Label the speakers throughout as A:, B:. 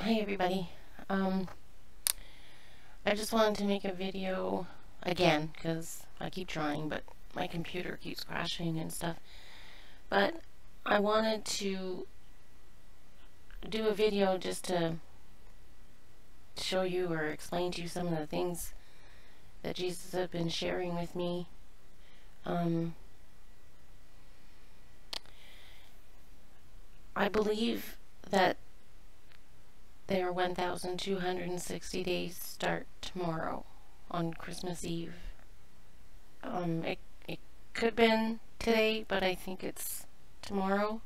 A: Hi everybody. I just wanted to make a video again because I keep trying, but my computer keeps crashing and stuff. But I wanted to do a video just to show you or explain to you some of the things that Jesus has been sharing with me. I believe that their 1,260 days start tomorrow on Christmas Eve. It could have been today, but I think it's tomorrow.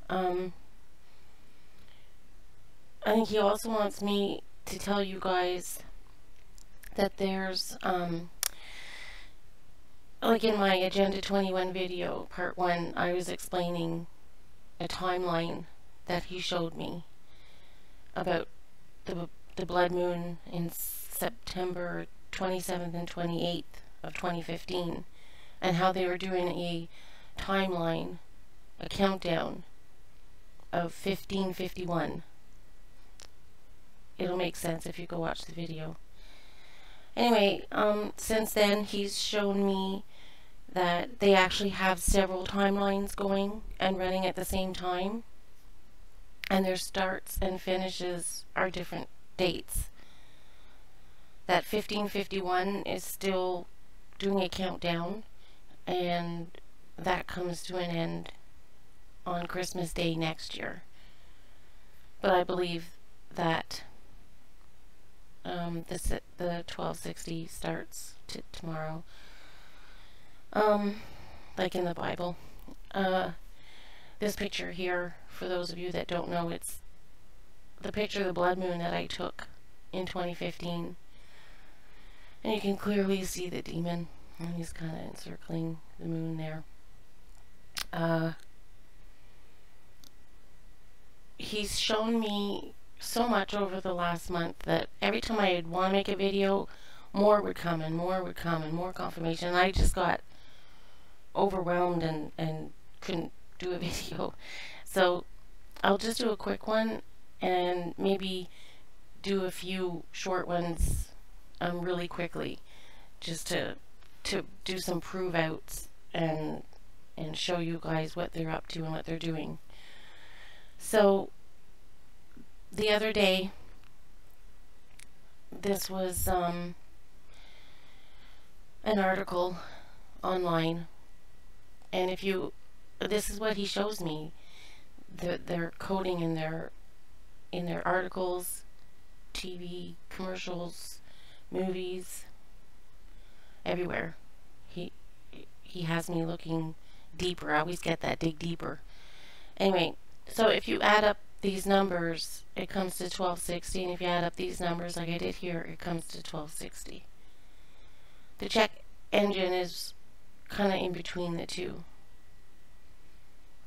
A: I think he also wants me to tell you guys that there's, like in my Agenda 21 video, part 1, I was explaining a timeline that he showed me about the blood moon in September 27th and 28th of 2015, and how they were doing a timeline, a countdown of 1551. It'll make sense if you go watch the video. Anyway, since then he's shown me that they actually have several timelines going and running at the same time, and their starts and finishes are different dates. That 1551 is still doing a countdown, and that comes to an end on Christmas Day next year. But I believe that the 1260 starts tomorrow, like in the Bible. This picture here, for those of you that don't know, it's the picture of the blood moon that I took in 2015. And you can clearly see the demon, and he's kind of encircling the moon there. He's shown me so much over the last month that every time I'd want to make a video, more would come and more would come and more confirmation. And I just got overwhelmed and couldn't do a video. So I'll just do a quick one and maybe do a few short ones really quickly, just to do some prove outs and show you guys what they're up to and what they're doing. So the other day, this was an article online, and this is what he shows me. They're coding in their articles, TV, commercials, movies, everywhere. He has me looking deeper. I always get that, dig deeper. Anyway, so if you add up these numbers, it comes to 1260, and if you add up these numbers like I did here, it comes to 1260. The check engine is kind of in between the two.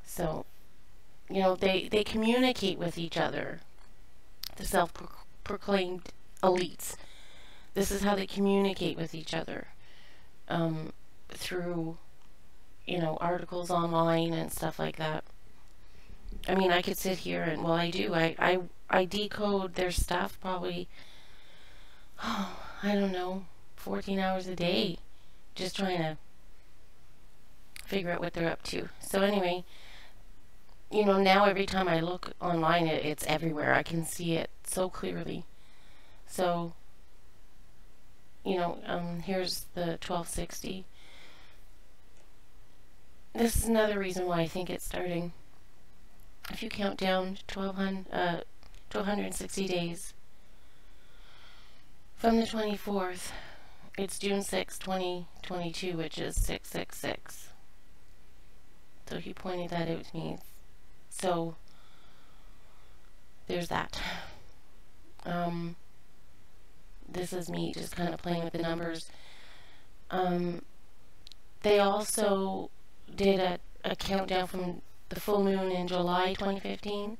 A: So, you know, they communicate with each other, the self-proclaimed elites. This is how they communicate with each other, through, you know, articles online and stuff like that. I mean, I could sit here and, well, I do. I decode their stuff probably, I don't know, 14 hours a day, just trying to figure out what they're up to. So anyway, you know, now every time I look online, it's everywhere. I can see it so clearly. So, you know, here's the 1260. This is another reason why I think it's starting. If you count down 1,260 days from the 24th, it's June 6, 2022, which is 666. So he pointed that out to me. So there's that. This is me just kind of playing with the numbers. They also did a countdown from the full moon in July 2015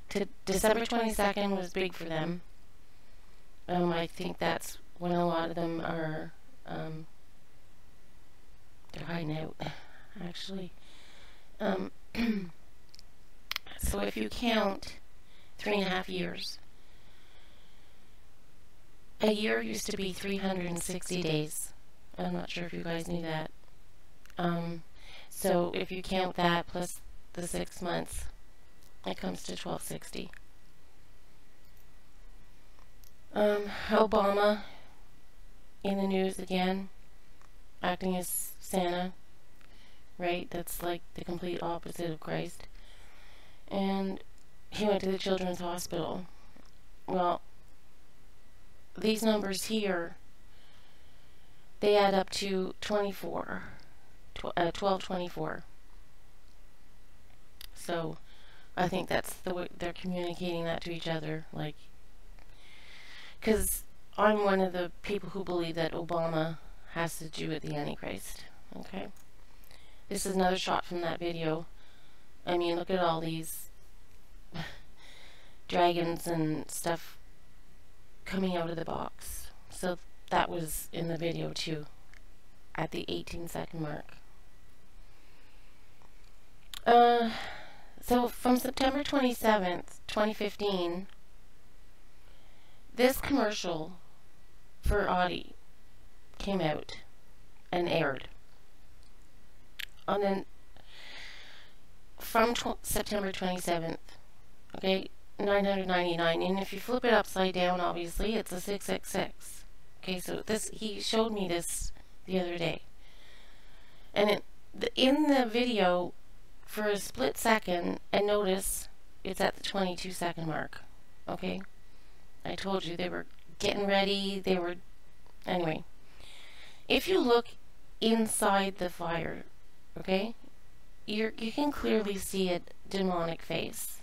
A: to December 22nd was big for them. I think that's when a lot of them are, they're hiding out, actually. So if you count 3.5 years, A year used to be 360 days. I'm not sure if you guys knew that. So if you count that plus the 6 months, it comes to 1260. Obama in the news again, acting as Santa, right? That's like the complete opposite of Christ. And he went to the Children's Hospital. Well, these numbers here, they add up to 1224. So I think that's the way they're communicating that to each other, like, because I'm one of the people who believe that Obama has to do with the Antichrist. Okay, this is another shot from that video. I mean, look at all these dragons and stuff coming out of the box. So that was in the video too, at the 18-second mark. So from September 27th, 2015, this commercial for Audi came out and aired. And then from September 27th, okay, 999, and if you flip it upside down, obviously it's a 666. Okay, so this, he showed me this the other day, and in the video, for a split second, and notice it's at the 22-second mark. Okay, I told you they were getting ready. They were, anyway. If you look inside the fire, okay, you can clearly see a demonic face.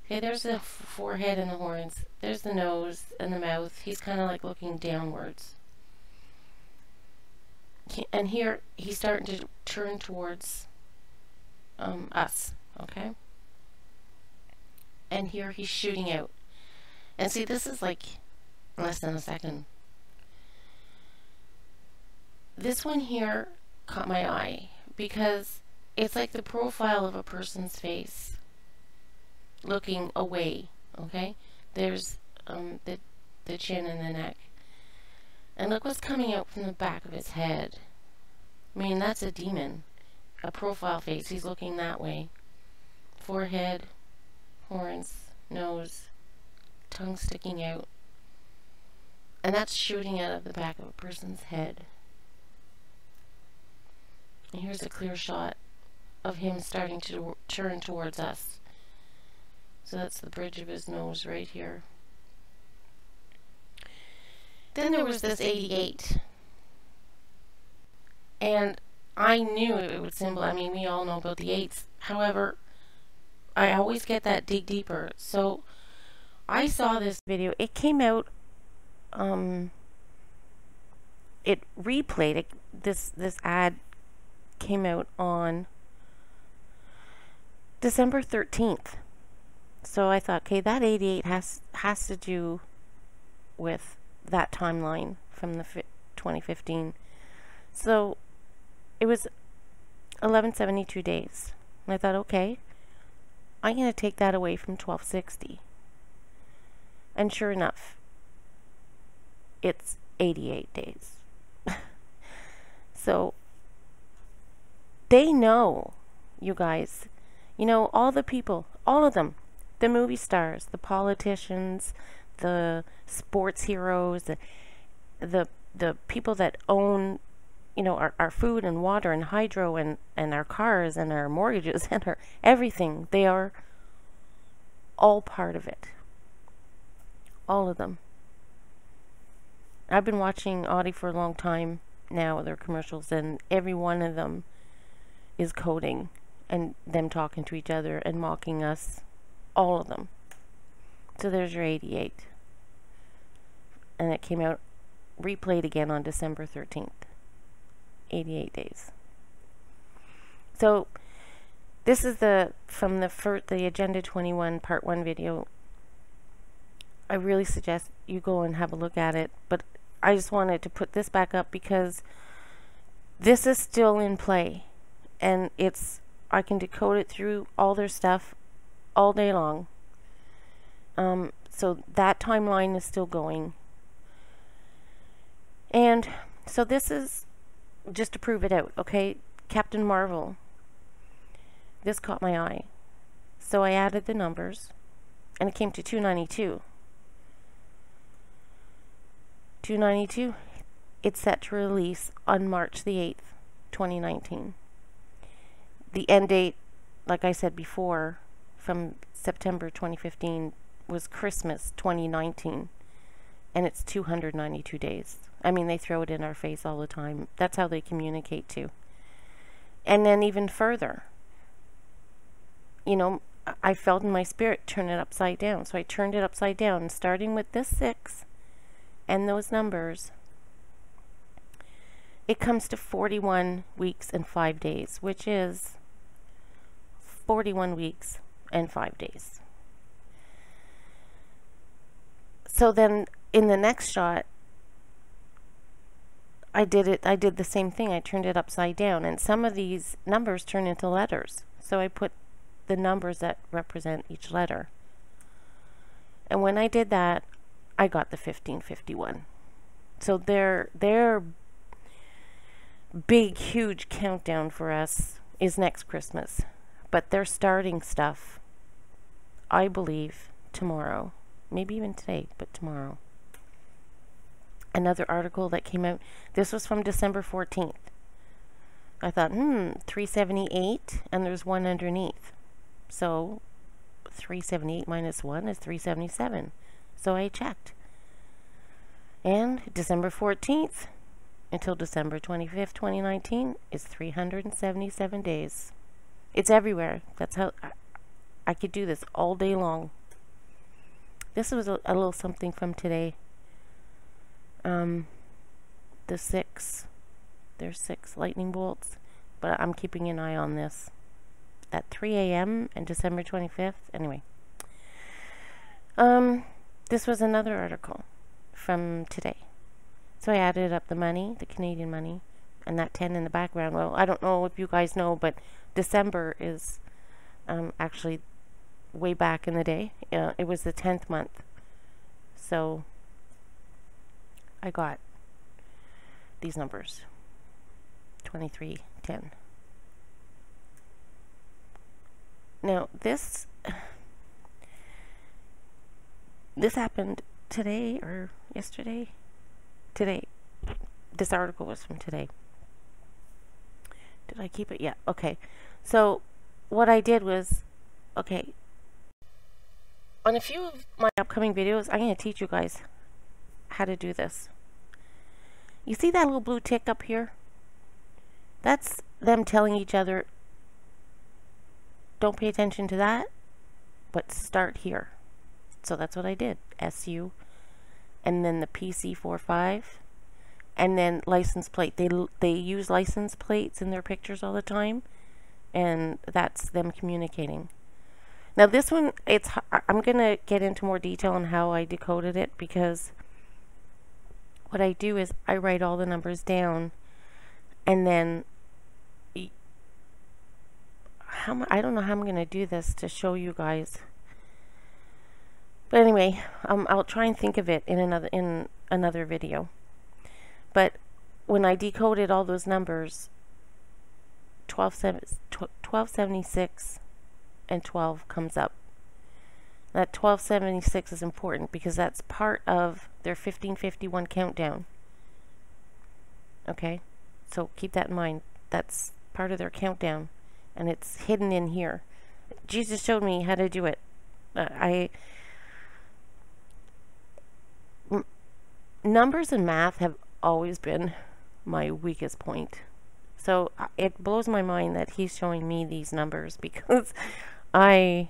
A: Okay, there's the forehead and the horns. There's the nose and the mouth. He's kind of like looking downwards. And here he's starting to turn towards us, okay? And here he's shooting out. And see, this is like less than a second. This one here caught my eye because it's like the profile of a person's face looking away, okay? There's the chin and the neck. And look what's coming out from the back of his head. I mean, that's a demon. A profile face. He's looking that way. Forehead, horns, nose, tongue sticking out. And that's shooting out of the back of a person's head. And here's a clear shot of him starting to turn towards us. So that's the bridge of his nose right here. Then there was this 88. And I knew it would symbolize, I mean, we all know about the 8s. However, I always get that dig deeper. So I saw this video. It came out, it replayed. This ad came out on December 13th. So I thought, okay, that 88 has to do with that timeline from the 2015. So it was 1172 days. And I thought, okay, I'm going to take that away from 1260. And sure enough, it's 88 days. So they know, you guys, you know, all the people, all of them, the movie stars, the politicians, the sports heroes, the people that own, you know, our food and water and hydro and our cars and our mortgages and our everything. They are all part of it. All of them. I've been watching Audi for a long time now, their commercials, and every one of them is coding and them talking to each other and mocking us. All of them. So there's your 88. And it came out, replayed again on December 13th. 88 days. So this is from the Agenda 21 Part 1 video. I really suggest you go and have a look at it, but I just wanted to put this back up because this is still in play, and I can decode it through all their stuff all day long. So that timeline is still going. And so this is just to prove it out, okay? Captain Marvel. This caught my eye. So I added the numbers, and it came to 292. 292. It's set to release on March the 8th, 2019. The end date, like I said before, from September 2015 was Christmas 2019. And it's 292 days. I mean, they throw it in our face all the time. That's how they communicate too. And then even further, you know, I felt in my spirit turn it upside down. So I turned it upside down, and starting with this 6 and those numbers, it comes to 41 weeks and 5 days, which is 41 weeks and 5 days. So then in the next shot, I did the same thing. I turned it upside down, and some of these numbers turn into letters. So I put the numbers that represent each letter. And when I did that, I got the 1551. So their big, huge countdown for us is next Christmas. But they're starting stuff, I believe, tomorrow. Maybe even today, but tomorrow. Another article that came out, this was from December 14th. I thought, 378, and there's 1 underneath. So 378 minus 1 is 377. So I checked. And December 14th until December 25th, 2019 is 377 days. It's everywhere. That's how I could do this all day long. This was a little something from today. The 6. There's 6 lightning bolts. But I'm keeping an eye on this. At 3 a.m. and December 25th. Anyway. This was another article from today. So I added up the money, the Canadian money, and that 10 in the background. Well, I don't know if you guys know, but December is actually way back in the day. It was the 10th month. So I got these numbers. 2310. Now this happened today or yesterday? Today. This article was from today. Did I keep it? Yeah. Okay. So what I did was, okay, on a few of my upcoming videos, I'm going to teach you guys how to do this. You see that little blue tick up here? That's them telling each other, don't pay attention to that, but start here. So that's what I did. SU, and then the PC45, and then license plate. They use license plates in their pictures all the time, and that's them communicating. Now this one, I'm gonna get into more detail on how I decoded it, because what I do is I write all the numbers down, and then I don't know how I'm gonna do this to show you guys. But anyway, I'll try and think of it in another video. But when I decoded all those numbers, 1276 and 12 comes up. That 1276 is important because that's part of their 1551 countdown. Okay, so keep that in mind. That's part of their countdown, and it's hidden in here. Jesus showed me how to do it. Numbers and math have always been my weakest point. So it blows my mind that he's showing me these numbers, because it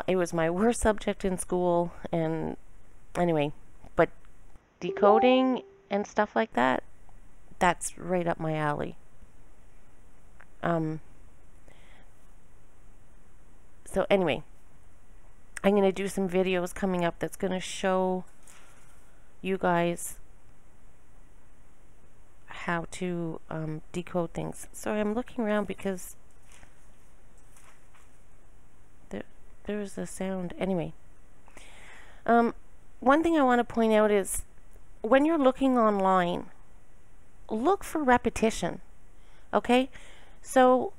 A: was my worst subject in school. And anyway, but decoding and stuff like that, that's right up my alley. So anyway, I'm going to do some videos coming up that's going to show you guys how to decode things. So I'm looking around because there was a sound. Anyway, one thing I want to point out is when you're looking online, look for repetition. Okay? So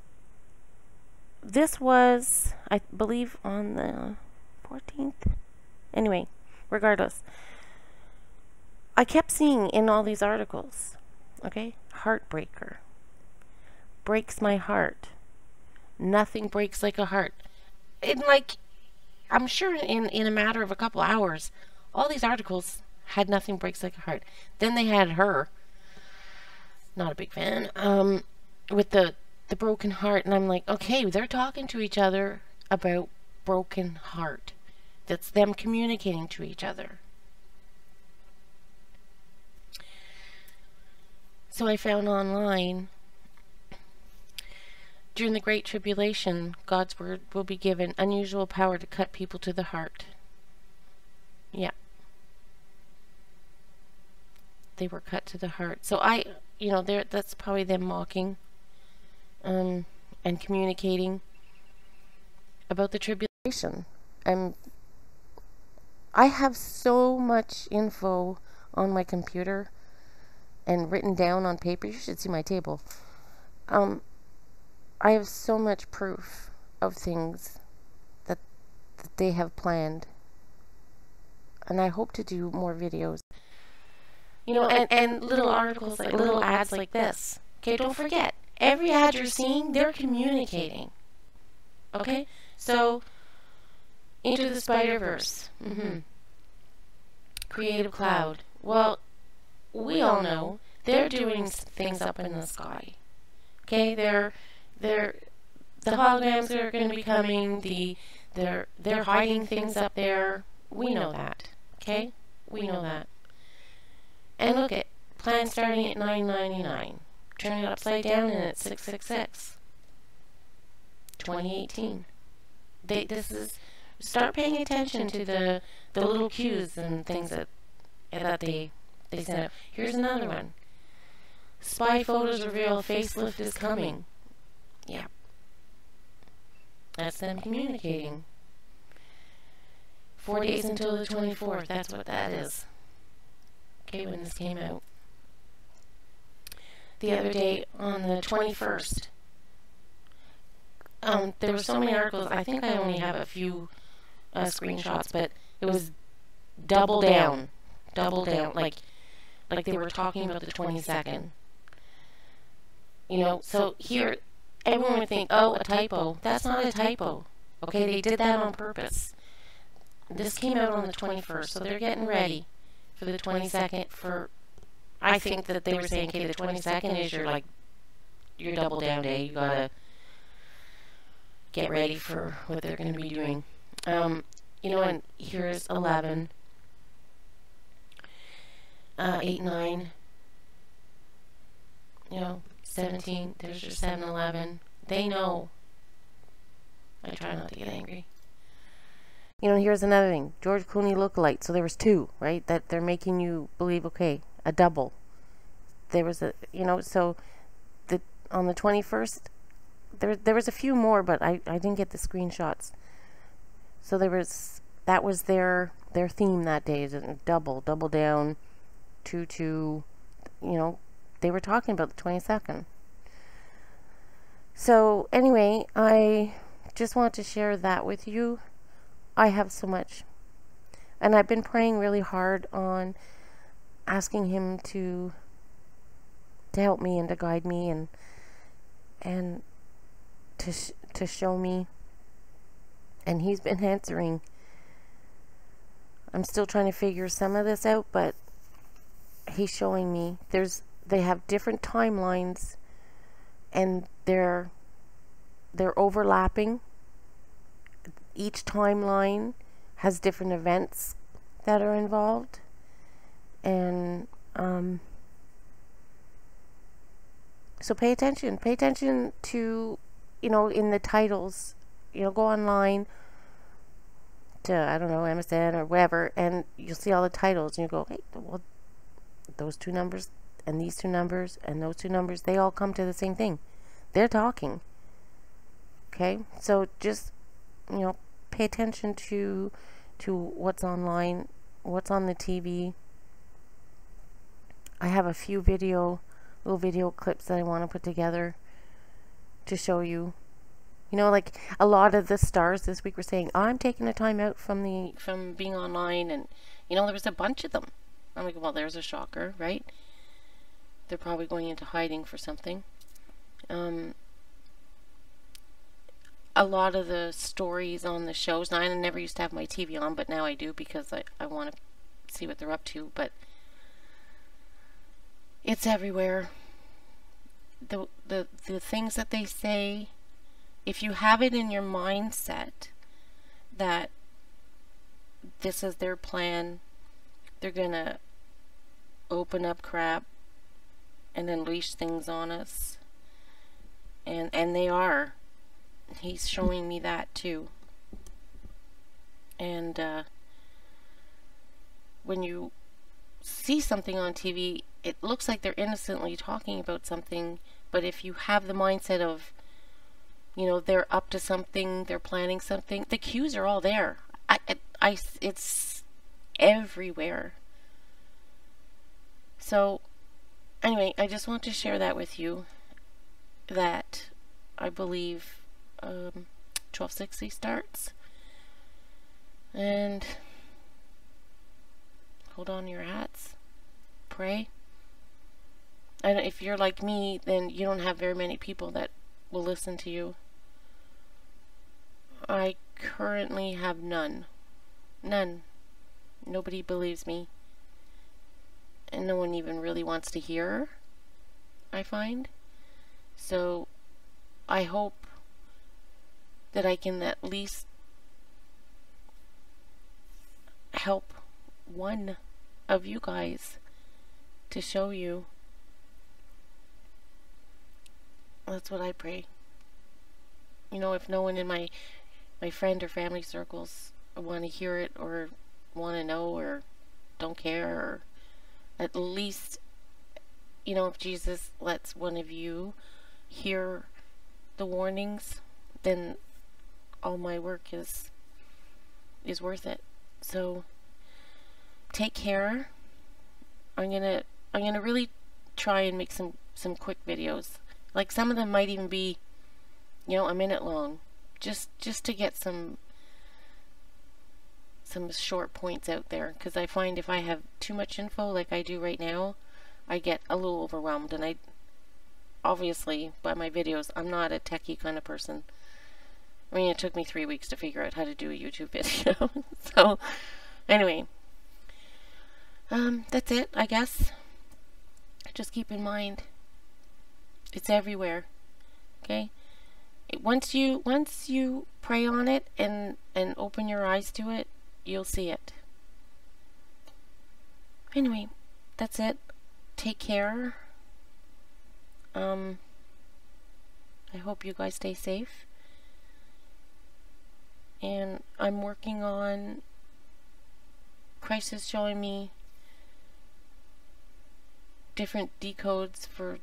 A: this was, I believe, on the 14th. Anyway, regardless, I kept seeing in all these articles, okay, heartbreaker, breaks my heart, nothing breaks like a heart. And like, I'm sure in a matter of a couple hours, all these articles had nothing breaks like a heart. Then they had her, not a big fan, with the broken heart, and I'm like, okay, they're talking to each other about broken heart. That's them communicating to each other. So I found online, during the Great Tribulation, God's word will be given unusual power to cut people to the heart. Yeah. They were cut to the heart. So that's probably them mocking and communicating about the tribulation. I have so much info on my computer and written down on paper. You should see my table. I have so much proof of things that they have planned, and I hope to do more videos. And little articles, like little ads like this. Okay, don't forget, every ad you're seeing, they're communicating. Okay, so Into the Spider-Verse, Creative Cloud. Well, we all know they're doing things up in the sky. Okay, the holograms are going to be coming. They're hiding things up there. We know that. Okay, we know that. And look at plan starting at $9.99. Turn it upside down and it's $666. 2018. Start paying attention to the little cues and things that they send out. Here's another one. Spy photos reveal facelift is coming. Yeah. That's them communicating. 4 days until the 24th. That's what that is. Okay, when this came out. The other day, on the 21st, there were so many articles. I think I only have a few screenshots, but it was double down, like they were talking about the 22nd. So here, everyone would think, oh, a typo. That's not a typo. Okay, they did that on purpose. This came out on the 21st, so they're getting ready for the 22nd. I think that they were saying, okay, the 22nd is your double down day. You gotta get ready for what they're going to be doing. And here's 11, 8, 9, 17. There's your 7-Eleven. They know. I try not to get angry. Here's another thing. George Clooney lookalike. So there was 2, right? That they're making you believe, okay, a double. There was so on the 21st, there was a few more, but I didn't get the screenshots. So that was their theme that day, is double down, 2. They were talking about the 22nd. So anyway, I just want to share that with you. I have so much, and I've been praying really hard on asking him to help me and to guide me and to show me, and he's been answering. I'm still trying to figure some of this out, but he's showing me. They have different timelines, and they're overlapping. Each timeline has different events that are involved, and so pay attention to, in the titles, go online to, I don't know, MSN or whatever, and you'll see all the titles, and you go, hey, well, those 2 numbers and these 2 numbers and those 2 numbers, they all come to the same thing. They're talking. Okay, so just pay attention to what's online, what's on the TV. I have a few little video clips that I want to put together to show you. You know, like a lot of the stars this week were saying, I'm taking the time out from being online, and you know, there was a bunch of them. I'm like, well, there's a shocker, right? They're probably going into hiding for something. A lot of the stories on the shows, now I never used to have my TV on, but now I do because I want to see what they're up to, but it's everywhere. The things that they say, if you have it in your mindset that this is their plan, they're gonna open up crap and unleash things on us, and they are. He's showing me that too. And when you see something on TV, it looks like they're innocently talking about something, but if you have the mindset of, you know, they're up to something, they're planning something, the cues are all there. It's everywhere. So anyway, I just want to share that with you, that I believe 1260 starts, and hold on to your hats, pray. And if you're like me, then you don't have very many people that will listen to you. I currently have none. Nobody believes me, and no one even really wants to hear, I find. So I hope that I can at least help one of you guys to show you. That's what I pray. You know, if no one in my friend or family circles want to hear it, or want to know, or don't care, or at least, you know, if Jesus lets one of you hear the warnings, then all my work is worth it. So take care. I'm gonna really try and make some quick videos. Like some of them might even be, you know, a minute long, just to get some short points out there, because I find if I have too much info like I do right now, I get a little overwhelmed. And I obviously, by my videos, I'm not a techie kind of person. I mean, it took me 3 weeks to figure out how to do a YouTube video. So anyway, that's it, I guess. Just keep in mind, it's everywhere. Okay? Once you pray on it and open your eyes to it, you'll see it. Anyway, that's it. Take care. I hope you guys stay safe. And I'm working on, Christ is showing me different decodes for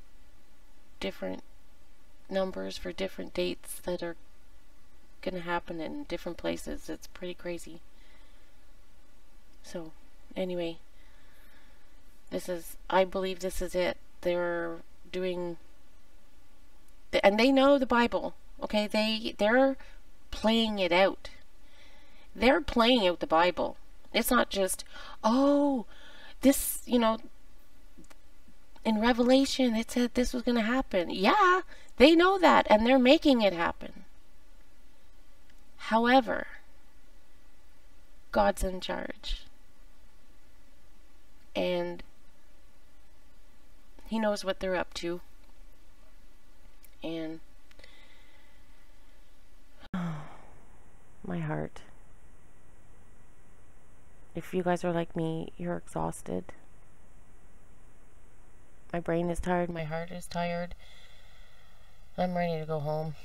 A: different numbers for different dates that are gonna happen in different places. It's pretty crazy. So anyway, I believe this is it. They're doing, and they know the Bible. Okay, they're playing it out. They're playing out the Bible. It's not just, oh, this, you know, in Revelation it said this was going to happen. Yeah, they know that, and they're making it happen. However, God's in charge, and He knows what they're up to. And my heart. If you guys are like me, you're exhausted. My brain is tired, my heart is tired. I'm ready to go home.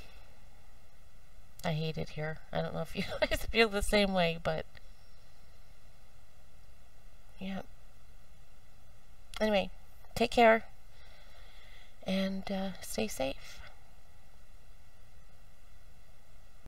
A: I hate it here. I don't know if you guys feel the same way, but yeah. Anyway, take care and stay safe.